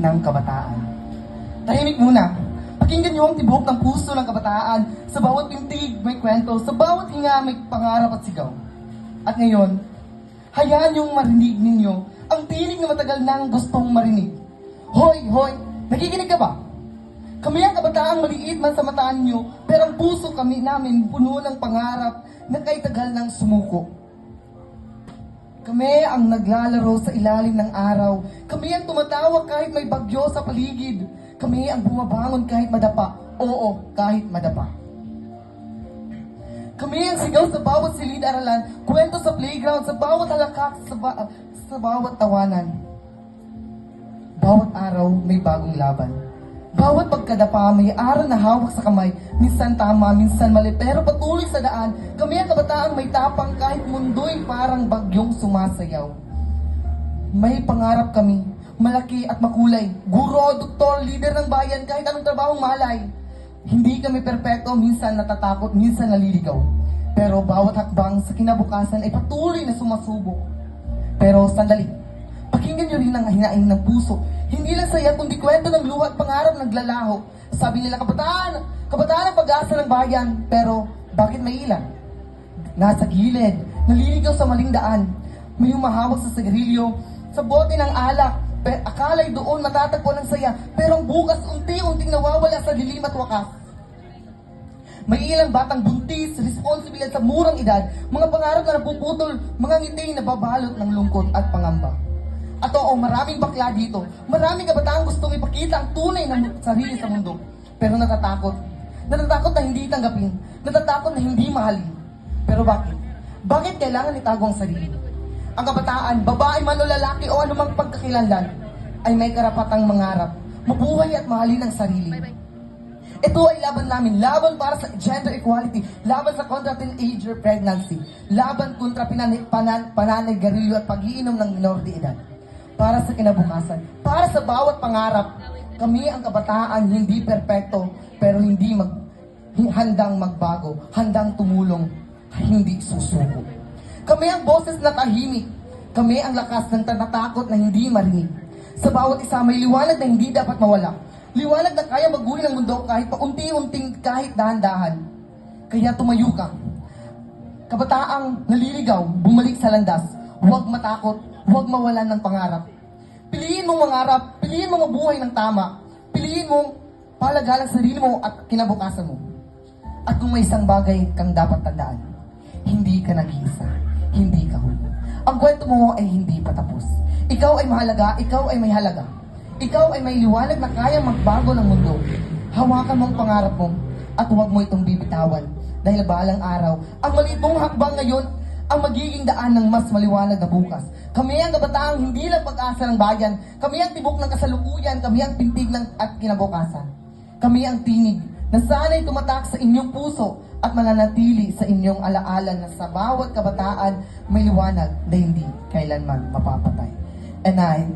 ng kabataan. Tahimik muna. Pakinggan niyo ang tibok ng puso ng kabataan. Sa bawat pintig may kwento, sa bawat hinga may pangarap at sigaw. At ngayon, hayaan niyong marinig ninyo ang tinig na matagal nang gustong marinig. Hoy, hoy, nakikinig ka ba? Kami ang kabataang maliit man sa mataan niyo, pero ang puso kami namin puno ng pangarap na kay tagal nang sumuko. Kami ang naglalaro sa ilalim ng araw. Kami ang tumatawa kahit may bagyo sa paligid. Kami ang bumabangon kahit madapa. Oo, kahit madapa. Kami ang sigaw sa bawat silid-aralan, kwento sa playground, sa bawat halakak, sa bawat tawanan. Bawat araw may bagong laban. Bawat pagkadapa may araw na hawak sa kamay. Minsan tama, minsan mali, pero patuloy sa daan. Kami ang kabataang may tapang kahit mundo'y parang bagyong sumasayaw. May pangarap kami, malaki at makulay. Guro, doktor, leader ng bayan, kahit anong trabahong malay. Hindi kami perpekto, minsan natatakot, minsan naliligaw. Pero bawat hakbang sa kinabukasan ay patuloy na sumasubok. Pero sandali, pakinggan niyo rin ang hinaing ng puso. Hindi lang saya kundi kwento ng luha at pangarap naglalaho. Sabi nila, kabataan, kabataan ang pag-asa ng bayan. Pero bakit may ilan? Nasa gilid, naliligaw sa maling daan. May humahawak sa sigarilyo, sa bote ng alak. Akala'y doon matatagpo ng saya. Pero ang bukas unti-unting nawawala sa dilim at wakas. May ilang batang buntis, responsibilidad sa murang edad, mga pangarap na napuputol, mga ngiti na babalot ng lungkot at pangamba. At oo, maraming bakla dito. Maraming kabataang gustong ipakita ang tunay ng sarili sa mundo. Pero natatakot. Natatakot na hindi tanggapin. Natatakot na hindi mahalin. Pero bakit? Bakit kailangan itago ang sarili? Ang kabataan, babae man o lalaki o anumang pagkakilanlan, ay may karapatang mangarap, mabuhay at mahalin ang sarili. Ito ay laban namin, laban para sa gender equality, laban sa kontra teenager pregnancy, laban kontra pananay-garilyo at pag-iinom ng minor de edad. Para sa kinabukasan, para sa bawat pangarap, kami ang kabataan hindi perpekto, pero handang magbago, handang tumulong, hindi susuko. Kami ang boses na tahimik, kami ang lakas ng natatakot na hindi marinig. Sa bawat isa may liwanag na hindi dapat mawala. Liwanag na kaya baguhin ang mundo kahit paunti-unting, kahit dahan-dahan. Kaya tumayo ka. Kabataang naliligaw, bumalik sa landas. Huwag matakot, huwag mawalan ng pangarap. Piliin mong mangarap, piliin mong mabuhay ng tama. Piliin mong palagalang sarili mo at kinabukasan mo. At kung may isang bagay kang dapat tandaan, hindi ka nag-iisa, hindi ka huli. Ang kwento mo ay hindi patapos. Ikaw ay mahalaga, ikaw ay may halaga. Ikaw ay may liwanag na kayang magbago ng mundo. Hawakan mo ang pangarap mo at huwag mo itong bibitawan. Dahil balang araw, ang maliit mong hakbang ngayon ang magiging daan ng mas maliwanag na bukas. Kami ang kabataang hindi lang pag-asa ng bayan. Kami ang tibok ng kasalukuyan. Kami ang pintig ng at kinabukasan. Kami ang tinig na sana'y tumatak sa inyong puso at mananatili sa inyong alaala na sa bawat kabataan may liwanag na hindi kailanman mapapatay. And I